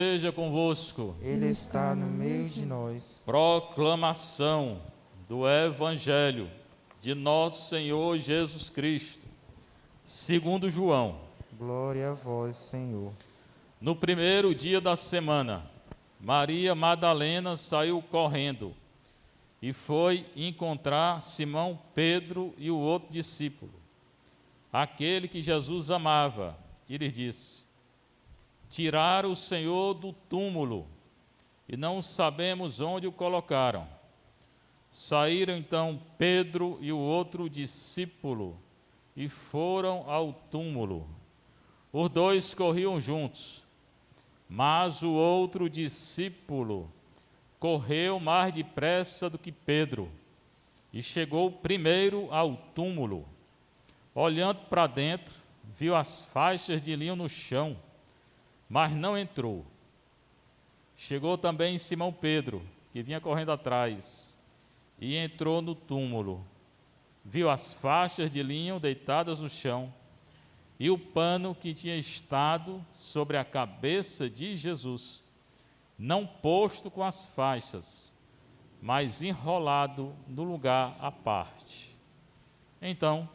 Seja convosco. Ele está no meio de nós. Proclamação do Evangelho de nosso Senhor Jesus Cristo, segundo João. Glória a vós, Senhor. No primeiro dia da semana, Maria Madalena saiu correndo e foi encontrar Simão Pedro e o outro discípulo, aquele que Jesus amava, e lhe disse: tiraram o Senhor do túmulo e não sabemos onde o colocaram. Saíram então Pedro e o outro discípulo e foram ao túmulo. Os dois corriam juntos, mas o outro discípulo correu mais depressa do que Pedro e chegou primeiro ao túmulo. Olhando para dentro, viu as faixas de linho no chão, mas não entrou. Chegou também Simão Pedro, que vinha correndo atrás, e entrou no túmulo. Viu as faixas de linho deitadas no chão e o pano que tinha estado sobre a cabeça de Jesus, não posto com as faixas, mas enrolado no lugar à parte. Então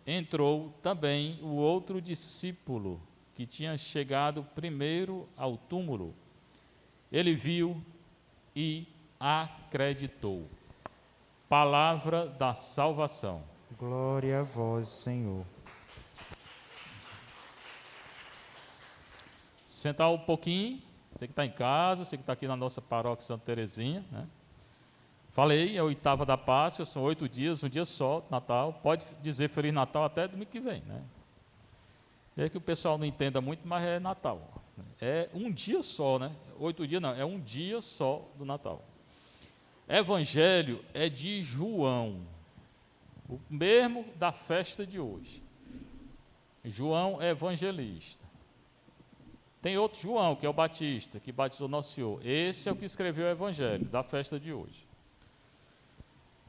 entrou também o outro discípulo, que tinha chegado primeiro ao túmulo. Ele viu e acreditou. Palavra da salvação. Glória a vós, Senhor. Sentar um pouquinho, você que está em casa, você que está aqui na nossa paróquia Santa Terezinha, né? Falei, é a oitava da Páscoa, são 8 dias, um dia só, Natal. Pode dizer Feliz Natal até domingo que vem, né? É que o pessoal não entenda muito, mas é Natal. É um dia só, né? 8 dias não, é um dia só do Natal. Evangelho é de João, o mesmo da festa de hoje. João é evangelista. Tem outro João, que é o Batista, que batizou Nosso Senhor. Esse é o que escreveu o Evangelho da festa de hoje.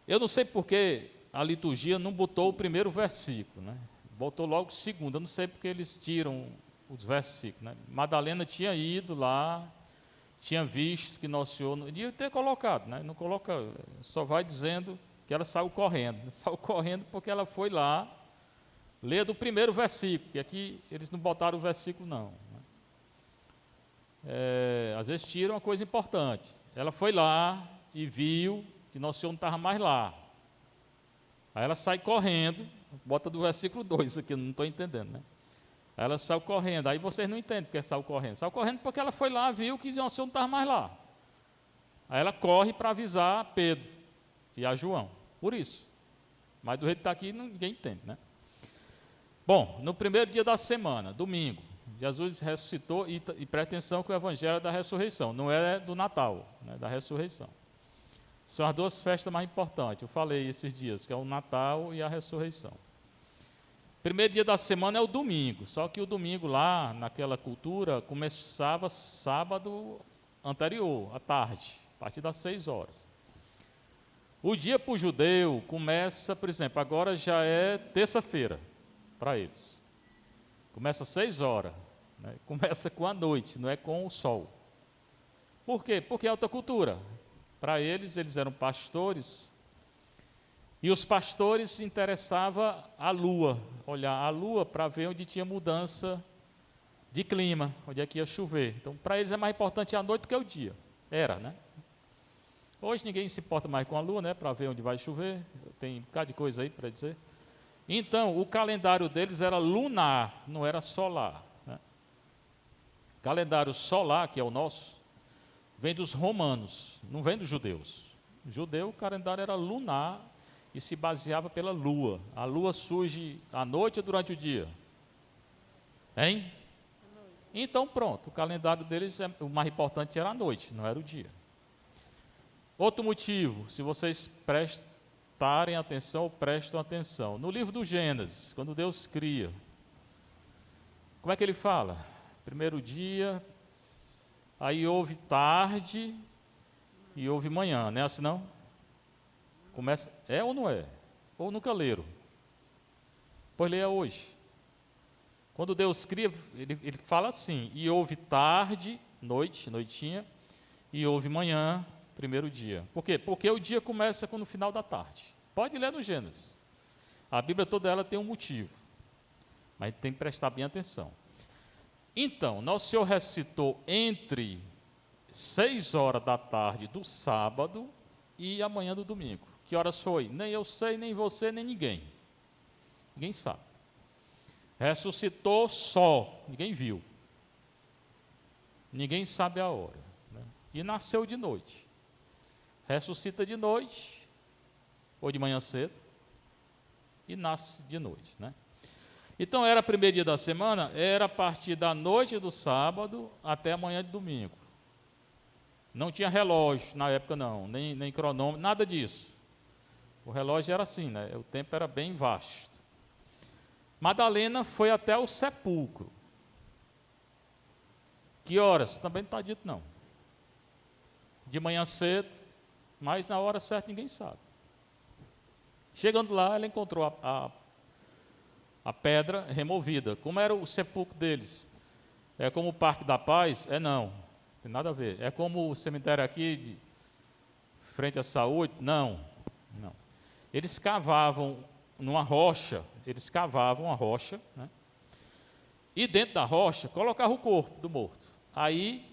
Eu não sei porque a liturgia não botou o primeiro versículo, né? Botou logo o segundo. Eu não sei porque eles tiram os versículos, né? Madalena tinha ido lá, tinha visto que Nosso Senhor não devia ter colocado, né? Não coloca, só vai dizendo que ela saiu correndo. Saiu correndo porque ela foi lá ler do primeiro versículo, e aqui eles não botaram o versículo não, né? Às vezes tiram uma coisa importante. Ela foi lá e viu que Nosso Senhor não estava mais lá. Aí ela sai correndo, bota do versículo 2 aqui, eu não estou entendendo, né? Aí ela saiu correndo, aí vocês não entendem porque saiu correndo. Saiu correndo porque ela foi lá, viu que Nosso Senhor não estava mais lá. Aí ela corre para avisar a Pedro e a João, por isso. Mas do jeito que está aqui, ninguém entende, né? Bom, no primeiro dia da semana, domingo, Jesus ressuscitou e presta atenção que o Evangelho é da ressurreição, não é do Natal, né, da ressurreição. São as duas festas mais importantes, eu falei esses dias, que é o Natal e a ressurreição. Primeiro dia da semana é o domingo, só que o domingo lá, naquela cultura, começava sábado anterior, à tarde, a partir das 6 horas. O dia para o judeu começa, por exemplo, agora já é terça-feira, para eles. Começa às 6 horas, né? Começa com a noite, não é com o sol. Por quê? Porque é outra cultura. Para eles eram pastores, e os pastores se interessavam a lua, olhar a lua para ver onde tinha mudança de clima, onde é que ia chover. Então, para eles é mais importante a noite do que o dia. Era, né? Hoje ninguém se importa mais com a lua, né? Para ver onde vai chover. Tem um bocado de coisa aí para dizer. Então, o calendário deles era lunar, não era solar, né? O calendário solar, que é o nosso, vem dos romanos, não vem dos judeus. O judeu, o calendário era lunar e se baseava pela lua. A lua surge à noite ou durante o dia? Hein? Então pronto, o calendário deles, o mais importante era a noite, não era o dia. Outro motivo, se vocês prestarem atenção ou prestam atenção, no livro do Gênesis, quando Deus cria, como é que ele fala? Primeiro dia, aí houve tarde e houve manhã, não é assim não? Começa, é ou não é? Ou nunca leram? Pois leia hoje. Quando Deus cria, ele fala assim: e houve tarde noitinha, e houve manhã, primeiro dia. Por quê? Porque o dia começa no final da tarde. Pode ler no Gênesis. A Bíblia toda ela tem um motivo, mas tem que prestar bem atenção. Então, Nosso Senhor ressuscitou entre 6 horas da tarde do sábado e a manhã do domingo. Que horas foi? Nem eu sei, nem você, nem ninguém. Ninguém sabe. Ressuscitou só, ninguém viu. Ninguém sabe a hora. Né? E nasceu de noite. Ressuscita de noite, ou de manhã cedo, e nasce de noite. Né? Então, era o primeiro dia da semana, era a partir da noite do sábado até a manhã de domingo. Não tinha relógio na época, não, nem cronômetro, nada disso. O relógio era assim, né? O tempo era bem vasto. Madalena foi até o sepulcro. Que horas? Também não está dito, não. De manhã cedo, mas na hora certa ninguém sabe. Chegando lá, ela encontrou a pedra removida. Como era o sepulcro deles? É como o Parque da Paz? Não, tem nada a ver. É como o cemitério aqui, de frente à saúde? Não. Eles cavavam numa rocha, né? E dentro da rocha colocavam o corpo do morto. Aí,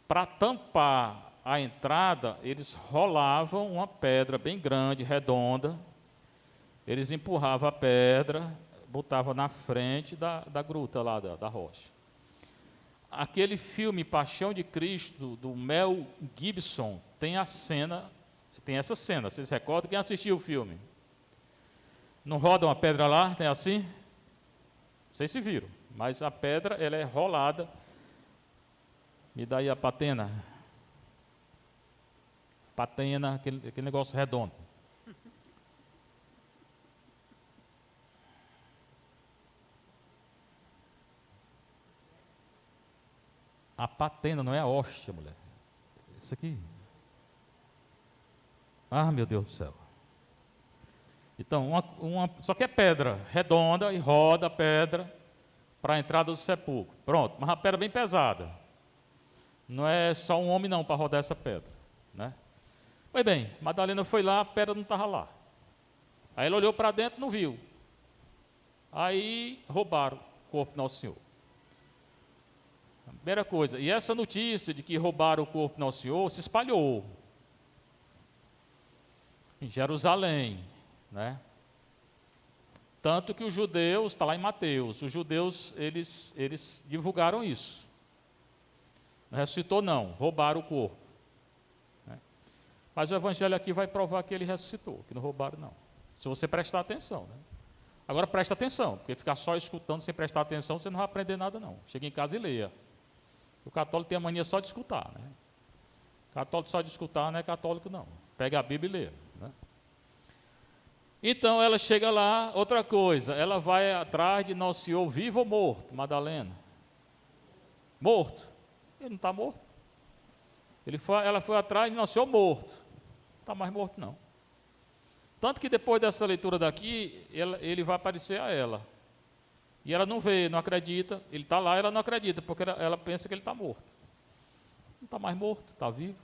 para tampar a entrada, eles rolavam uma pedra bem grande, redonda. Eles empurravam a pedra, botavam na frente da gruta lá, da rocha. Aquele filme Paixão de Cristo, do Mel Gibson, tem essa cena, vocês recordam? Quem assistiu o filme? Não roda uma pedra lá, tem assim? Não sei se viram, mas a pedra, ela é rolada. Me dá aí a patena. Patena, aquele negócio redondo. A patena não é a hóstia, mulher. Isso aqui. Ah, meu Deus do céu. Então, só que é pedra redonda e roda a pedra para a entrada do sepulcro. Pronto, mas uma pedra bem pesada. Não é só um homem não para rodar essa pedra. Né? Pois bem, Madalena foi lá, a pedra não estava lá. Aí ela olhou para dentro, não viu. Aí roubaram o corpo do Nosso Senhor. A primeira coisa, e essa notícia de que roubaram o corpo do Nosso Senhor se espalhou em Jerusalém, né? Tanto que os judeus, está lá em Mateus, os judeus, eles divulgaram isso. Não ressuscitou não, roubaram o corpo. Né? Mas o evangelho aqui vai provar que ele ressuscitou, que não roubaram não. Se você prestar atenção, né? Agora presta atenção, porque ficar só escutando sem prestar atenção, você não vai aprender nada não. Chega em casa e leia. O católico tem a mania só de escutar, né? Católico só de escutar não é católico não. Pega a Bíblia e lê. Né? Então ela chega lá, outra coisa, ela vai atrás de Nosso Senhor vivo ou morto, Madalena? Morto. Ele não está morto. Ela foi atrás de Nosso Senhor morto. Não está mais morto não. Tanto que depois dessa leitura daqui, ele vai aparecer a ela. E ela não vê, não acredita. Ele está lá, ela não acredita, porque ela pensa que ele está morto. Não está mais morto, está vivo.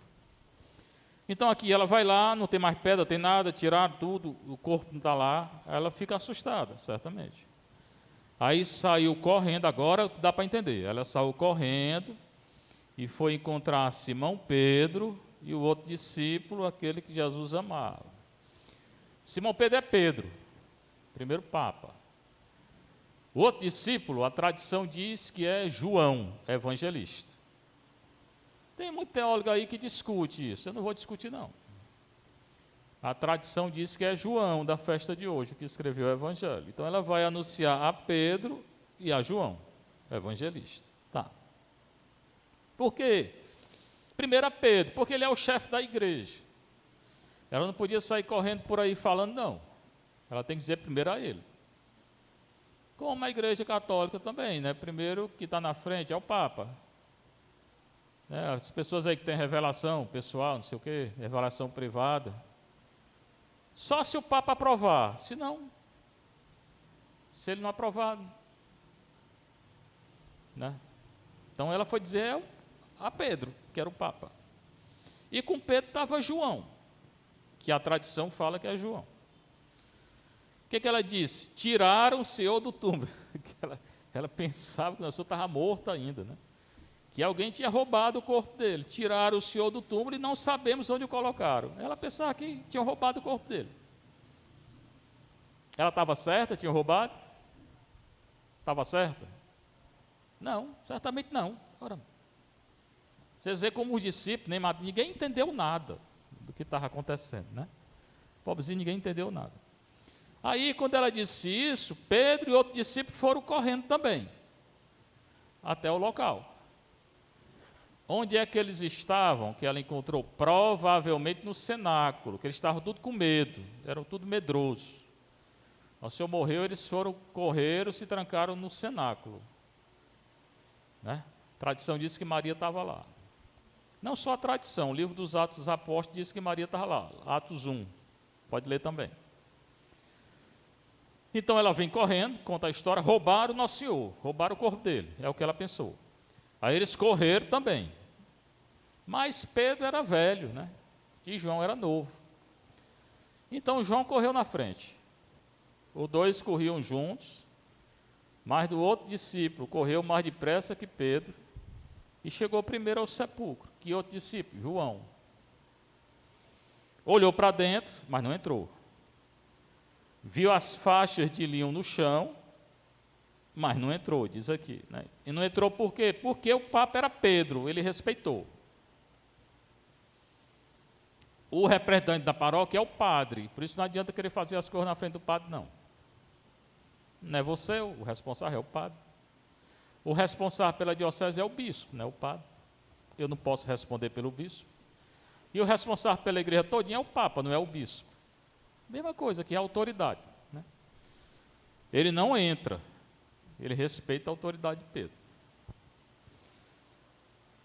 Então aqui ela vai lá, não tem mais pedra, tem nada, tiraram tudo, o corpo não está lá. Ela fica assustada, certamente. Aí saiu correndo, agora dá para entender. Ela saiu correndo e foi encontrar Simão Pedro e o outro discípulo, aquele que Jesus amava. Simão Pedro é Pedro, primeiro Papa. O outro discípulo, a tradição diz que é João, evangelista. Tem muito teólogo aí que discute isso, eu não vou discutir não. A tradição diz que é João, da festa de hoje, que escreveu o evangelho. Então ela vai anunciar a Pedro e a João, evangelista. Tá. Por quê? Primeiro a Pedro, porque ele é o chefe da igreja. Ela não podia sair correndo por aí falando, não. Ela tem que dizer primeiro a ele. Como a igreja católica também, né? Primeiro que está na frente é o Papa. As pessoas aí que têm revelação pessoal, não sei o quê, revelação privada. Só se o Papa aprovar, se não, se ele não aprovar, né? Então ela foi dizer a Pedro, que era o Papa. E com Pedro estava João, que a tradição fala que é João. O que ela disse? Tiraram o Senhor do túmulo. Ela pensava que o Senhor estava morto ainda, né? Que alguém tinha roubado o corpo dele. Tiraram o Senhor do túmulo e não sabemos onde o colocaram. Ela pensava que tinham roubado o corpo dele. Ela estava certa? Tinham roubado? Estava certa? Não, certamente não. Ora, vocês veem como os discípulos, ninguém entendeu nada do que estava acontecendo, né? Pobrezinho, ninguém entendeu nada. Aí, quando ela disse isso, Pedro e outro discípulo foram correndo também, até o local. Onde é que eles estavam, que ela encontrou? Provavelmente no cenáculo, que eles estavam tudo com medo, eram tudo medrosos. O Senhor morreu, eles correram, se trancaram no cenáculo. Né? A tradição diz que Maria estava lá. Não só a tradição, o livro dos Atos dos Apóstolos diz que Maria estava lá, Atos 1, pode ler também. Então ela vem correndo, conta a história, roubaram o Nosso Senhor, roubaram o corpo dele, é o que ela pensou. Aí eles correram também. Mas Pedro era velho, né? E João era novo. Então João correu na frente. Os dois corriam juntos, mas do outro discípulo correu mais depressa que Pedro e chegou primeiro ao sepulcro. Que outro discípulo? João. Olhou para dentro, mas não entrou. Viu as faixas de linho no chão, mas não entrou, diz aqui. Né? E não entrou por quê? Porque o Papa era Pedro, ele respeitou. O representante da paróquia é o padre, por isso não adianta querer fazer as coisas na frente do padre, não. Não é você, o responsável é o padre. O responsável pela diocese é o bispo, não é o padre. Eu não posso responder pelo bispo. E o responsável pela igreja todinha é o Papa, não é o bispo. Mesma coisa, que é a autoridade. Né? Ele não entra, ele respeita a autoridade de Pedro.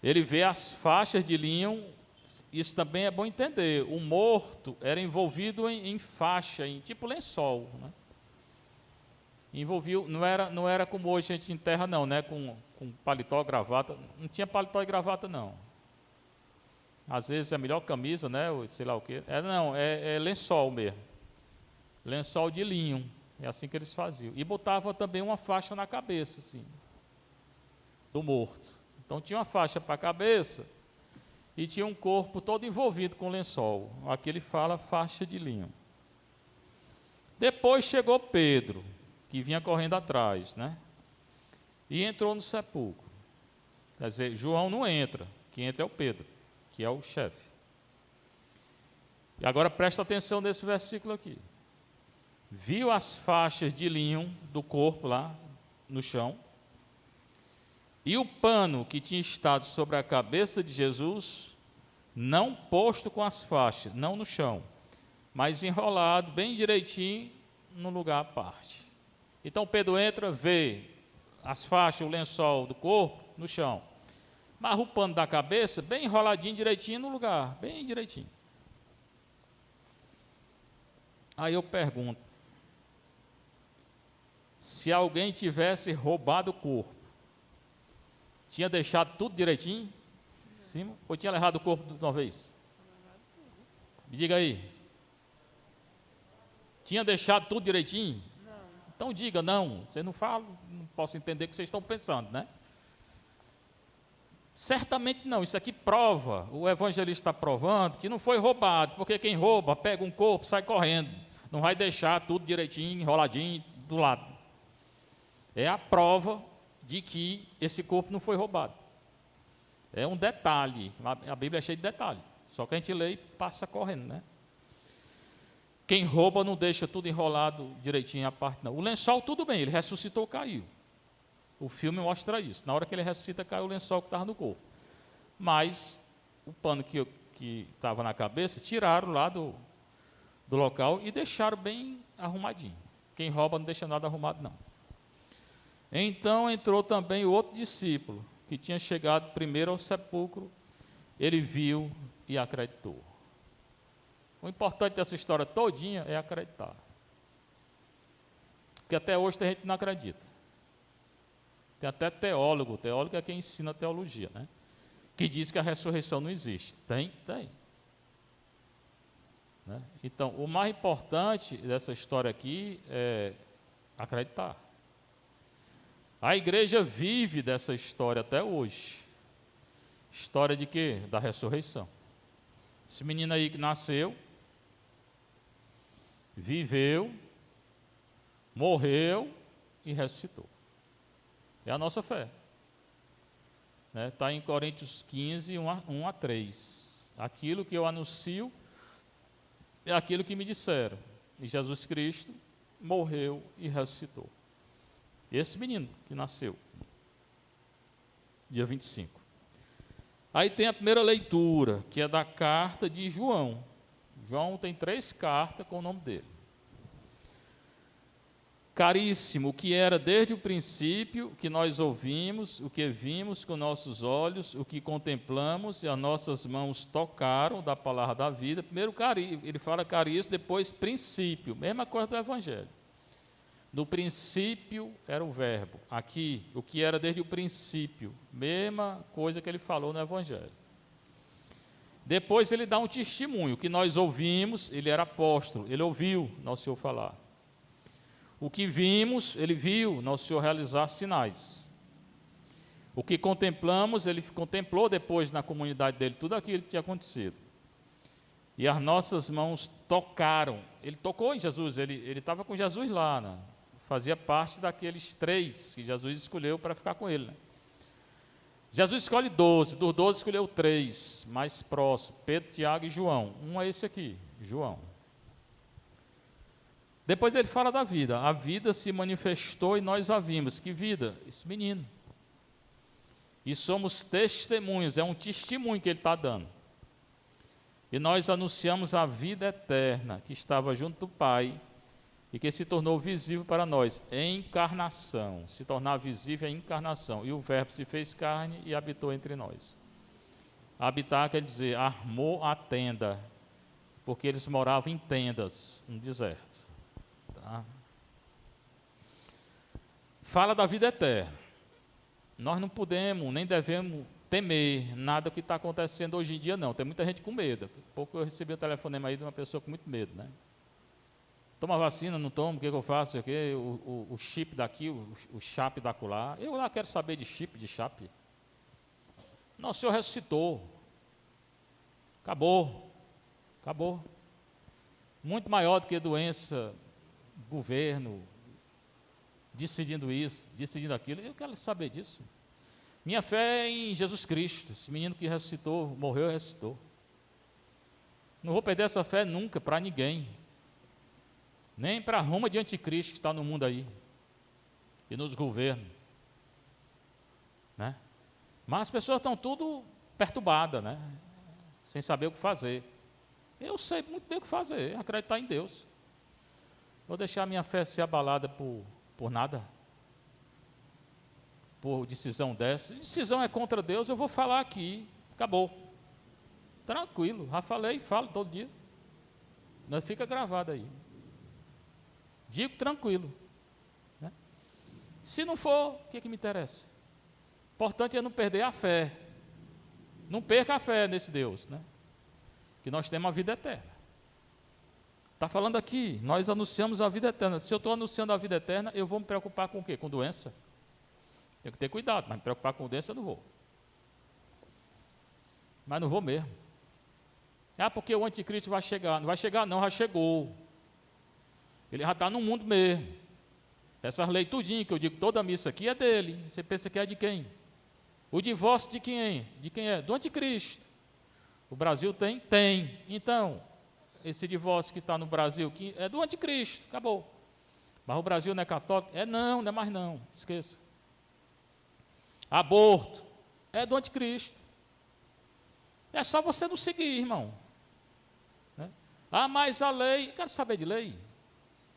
Ele vê as faixas de linho, isso também é bom entender. O morto era envolvido em faixa, em tipo lençol. Né? Envolviu, não era como hoje a gente enterra, não, né? com paletó, gravata. Não tinha paletó e gravata, não. Às vezes é melhor camisa, né? Ou sei lá o quê. É lençol mesmo. Lençol de linho. É assim que eles faziam. E botava também uma faixa na cabeça, assim, do morto. Então tinha uma faixa para a cabeça e tinha um corpo todo envolvido com lençol. Aqui ele fala faixa de linho. Depois chegou Pedro, que vinha correndo atrás, né? E entrou no sepulcro. Quer dizer, João não entra, quem entra é o Pedro, que é o chefe. E agora presta atenção nesse versículo aqui. Viu as faixas de linho do corpo lá no chão, e o pano que tinha estado sobre a cabeça de Jesus, não posto com as faixas, não no chão, mas enrolado bem direitinho no lugar à parte. Então Pedro entra, vê as faixas, o lençol do corpo no chão, mas o pano da cabeça bem enroladinho direitinho no lugar, bem direitinho. Aí eu pergunto, se alguém tivesse roubado o corpo, tinha deixado tudo direitinho, cima, ou tinha levado o corpo de uma vez? Me diga aí. Tinha deixado tudo direitinho? Não. Então diga, não. Você não fala, não posso entender o que vocês estão pensando, né? Certamente não, isso aqui prova, o evangelista está provando que não foi roubado, porque quem rouba, pega um corpo, sai correndo, não vai deixar tudo direitinho, enroladinho, do lado. É a prova de que esse corpo não foi roubado. É um detalhe, a Bíblia é cheia de detalhe, só que a gente lê e passa correndo, né? Quem rouba não deixa tudo enrolado direitinho a parte, não. O lençol, tudo bem, ele ressuscitou, caiu. O filme mostra isso. Na hora que ele ressuscita, caiu o lençol que estava no corpo. Mas o pano que estava na cabeça, tiraram lá do local e deixaram bem arrumadinho. Quem rouba não deixa nada arrumado, não. Então entrou também o outro discípulo, que tinha chegado primeiro ao sepulcro. Ele viu e acreditou. O importante dessa história todinha é acreditar. Porque até hoje tem gente que não acredita. Tem até teólogo é quem ensina teologia, né? Que diz que a ressurreição não existe. Tem. Né? Então, o mais importante dessa história aqui é acreditar. A igreja vive dessa história até hoje. História de quê? Da ressurreição. Esse menino aí que nasceu, viveu, morreu e ressuscitou. É a nossa fé. Está em Coríntios 15, 1 a 3. Aquilo que eu anuncio é aquilo que me disseram. E Jesus Cristo morreu e ressuscitou. Esse menino que nasceu, dia 25. Aí tem a primeira leitura, que é da carta de João. João tem 3 cartas com o nome dele. Caríssimo, o que era desde o princípio, o que nós ouvimos, o que vimos com nossos olhos, o que contemplamos e as nossas mãos tocaram da palavra da vida. Primeiro, ele fala caríssimo, depois princípio, mesma coisa do Evangelho. No princípio era o verbo. Aqui, o que era desde o princípio, mesma coisa que ele falou no Evangelho. Depois ele dá um testemunho, que nós ouvimos, ele era apóstolo, ele ouviu nosso Senhor falar. O que vimos, ele viu nosso Senhor realizar sinais. O que contemplamos, ele contemplou depois na comunidade dele tudo aquilo que tinha acontecido. E as nossas mãos tocaram. Ele tocou em Jesus, ele estava com Jesus lá, né? Fazia parte daqueles 3 que Jesus escolheu para ficar com ele. Né? Jesus escolhe 12, dos 12 escolheu 3, mais próximos, Pedro, Tiago e João. Um é esse aqui, João. Depois ele fala da vida. A vida se manifestou e nós a vimos. Que vida? Esse menino. E somos testemunhas, é um testemunho que ele está dando. E nós anunciamos a vida eterna que estava junto do Pai e que se tornou visível para nós. Encarnação. Se tornar visível é encarnação. E o Verbo se fez carne e habitou entre nós. Habitar quer dizer, armou a tenda, porque eles moravam em tendas no deserto. Fala da vida eterna. Nós não podemos, nem devemos temer nada que está acontecendo hoje em dia, não. Tem muita gente com medo. Há pouco eu recebi um telefonema aí de uma pessoa com muito medo, né? Toma vacina, não tomo, o que eu faço? O chip daqui, o chap da acolá. Eu lá quero saber de chip, de chap. Nosso Senhor ressuscitou. Acabou. Muito maior do que doença, governo, decidindo isso, decidindo aquilo. Eu quero saber disso. Minha fé é em Jesus Cristo, esse menino que ressuscitou, morreu e ressuscitou. Não vou perder essa fé nunca para ninguém. Nem para a Roma de anticristo que está no mundo aí. E nos governos. Né? Mas as pessoas estão tudo perturbadas, né? Sem saber o que fazer. Eu sei muito bem o que fazer, acreditar em Deus. Vou deixar minha fé ser abalada por nada? Por decisão dessa? Decisão é contra Deus, eu vou falar aqui, acabou. Tranquilo, já falei, falo todo dia. Não fica gravado aí. Digo tranquilo. Né? Se não for, o que me interessa? O importante é não perder a fé. Não perca a fé nesse Deus, né? Que nós temos a vida eterna. Está falando aqui, nós anunciamos a vida eterna. Se eu estou anunciando a vida eterna, eu vou me preocupar com o quê? Com doença? Tenho que ter cuidado, mas me preocupar com doença eu não vou. Mas não vou mesmo. Porque o anticristo vai chegar. Não vai chegar não, já chegou. Ele já está no mundo mesmo. Essas leis tudinho que eu digo, toda a missa aqui é dele. Você pensa que é de quem? O divórcio de quem? De quem é? Do anticristo. O Brasil tem? Tem. Então, esse divórcio que está no Brasil que é do anticristo, acabou. Mas o Brasil não é católico? Não é mais não, esqueça. Aborto é do anticristo. É só você não seguir, irmão. Né? Mas a lei, eu quero saber de lei.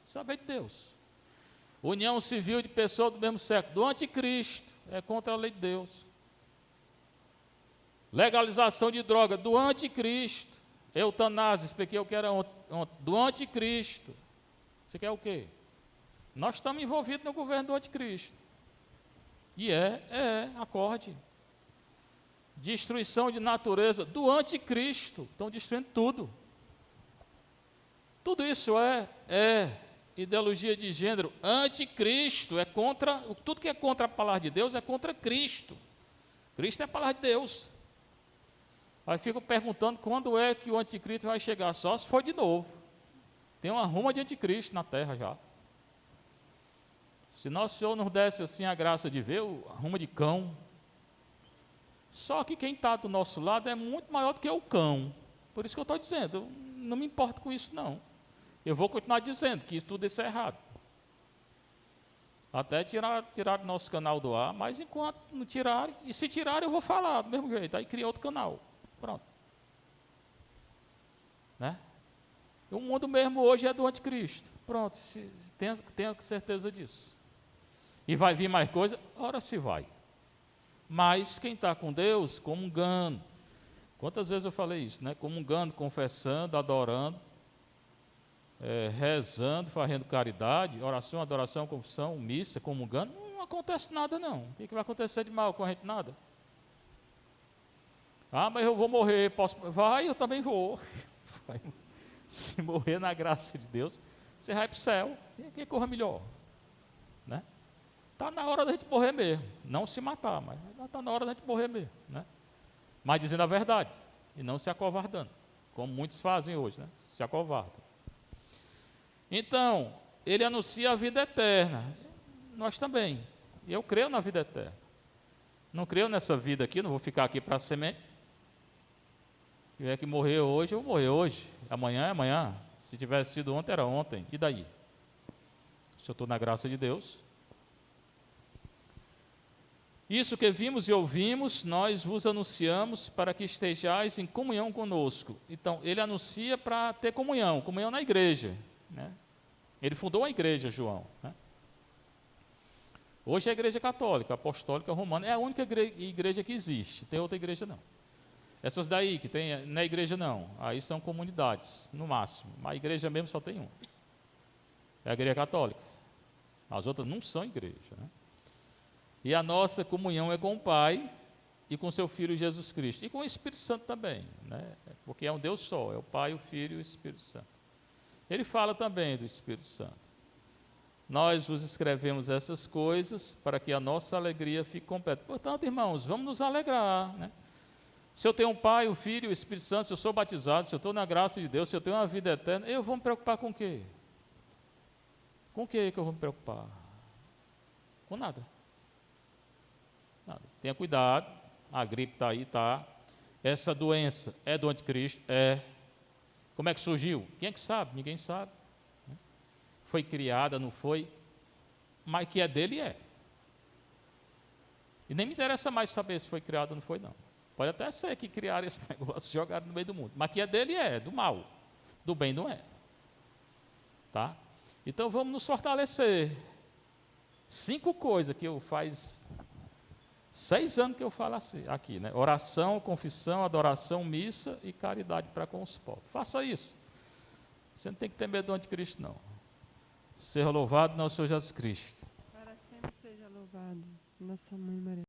Saber de Deus. União civil de pessoas do mesmo sexo, do anticristo, é contra a lei de Deus. Legalização de droga, do anticristo. Eutanásia, expliquei o que era ontem, do anticristo. Você quer o quê? Nós estamos envolvidos no governo do anticristo. E acorde. Destruição de natureza do anticristo. Estão destruindo tudo. Tudo isso é ideologia de gênero, anticristo, é contra, tudo que é contra a palavra de Deus é contra Cristo. Cristo é a palavra de Deus. Aí fico perguntando quando é que o anticristo vai chegar, só se for de novo. Tem uma ruma de anticristo na terra já. Se nosso Senhor nos desse assim a graça de ver, a ruma de cão. Só que quem está do nosso lado é muito maior do que o cão. Por isso que eu estou dizendo, eu não me importo com isso não. Eu vou continuar dizendo que tudo isso é errado. Até tirar do nosso canal do ar, mas enquanto não tirarem, e se tirarem eu vou falar do mesmo jeito, aí cria outro canal. Pronto. Né? O mundo mesmo hoje é do anticristo. Pronto, tenha certeza disso. E vai vir mais coisa? Ora se vai. Mas quem está com Deus, comungando. Quantas vezes eu falei isso, né? Comungando, confessando, adorando, rezando, fazendo caridade, oração, adoração, confissão, missa, comungando, não acontece nada não. O que vai acontecer de mal com a gente? Nada. Ah, mas eu vou morrer, vai, eu também vou. Se morrer na graça de Deus, você vai para o céu, que corra melhor. Né? Está na hora da gente morrer mesmo, não se matar, mas está na hora da gente morrer mesmo. Né? Mas dizendo a verdade, e não se acovardando, como muitos fazem hoje, né? Se acovardam. Então, ele anuncia a vida eterna. Nós também. E eu creio na vida eterna. Não creio nessa vida aqui, não vou ficar aqui para semente. Se tiver que morrer hoje, eu vou morrer hoje. Amanhã é amanhã. Se tivesse sido ontem, era ontem. E daí? Se eu estou na graça de Deus. Isso que vimos e ouvimos, nós vos anunciamos para que estejais em comunhão conosco. Então, ele anuncia para ter comunhão na igreja. Né? Ele fundou a igreja, João. Né? Hoje é a igreja católica, apostólica, romana, é a única igreja que existe, tem outra igreja não. Essas daí que tem, não é igreja não, aí são comunidades, no máximo, mas a igreja mesmo só tem uma. É a igreja católica, as outras não são igreja. Né? E a nossa comunhão é com o Pai e com seu Filho Jesus Cristo, e com o Espírito Santo também, né? Porque é um Deus só, é o Pai, o Filho e o Espírito Santo. Ele fala também do Espírito Santo. Nós vos escrevemos essas coisas para que a nossa alegria fique completa. Portanto, irmãos, vamos nos alegrar. Né? Se eu tenho um Pai, o Filho e o Espírito Santo, se eu sou batizado, se eu estou na graça de Deus, se eu tenho uma vida eterna, eu vou me preocupar com o quê? Com o que eu vou me preocupar? Com nada. Nada. Tenha cuidado, a gripe está aí, tá? Essa doença é do anticristo? É. Como é que surgiu? Quem é que sabe? Ninguém sabe. Foi criada, não foi? Mas que é dele, é. E nem me interessa mais saber se foi criada ou não foi, não. Pode até ser que criaram esse negócio e jogaram no meio do mundo. Mas que é dele, é. Do mal. Do bem, não é. Tá? Então, vamos nos fortalecer. 5 coisas que eu faz 6 anos que eu falo assim, aqui, né? Oração, confissão, adoração, missa e caridade para com os pobres. Faça isso. Você não tem que ter medo do anticristo, não. Seja louvado nosso Senhor Jesus Cristo. Para sempre seja louvado, nossa Mãe Maria.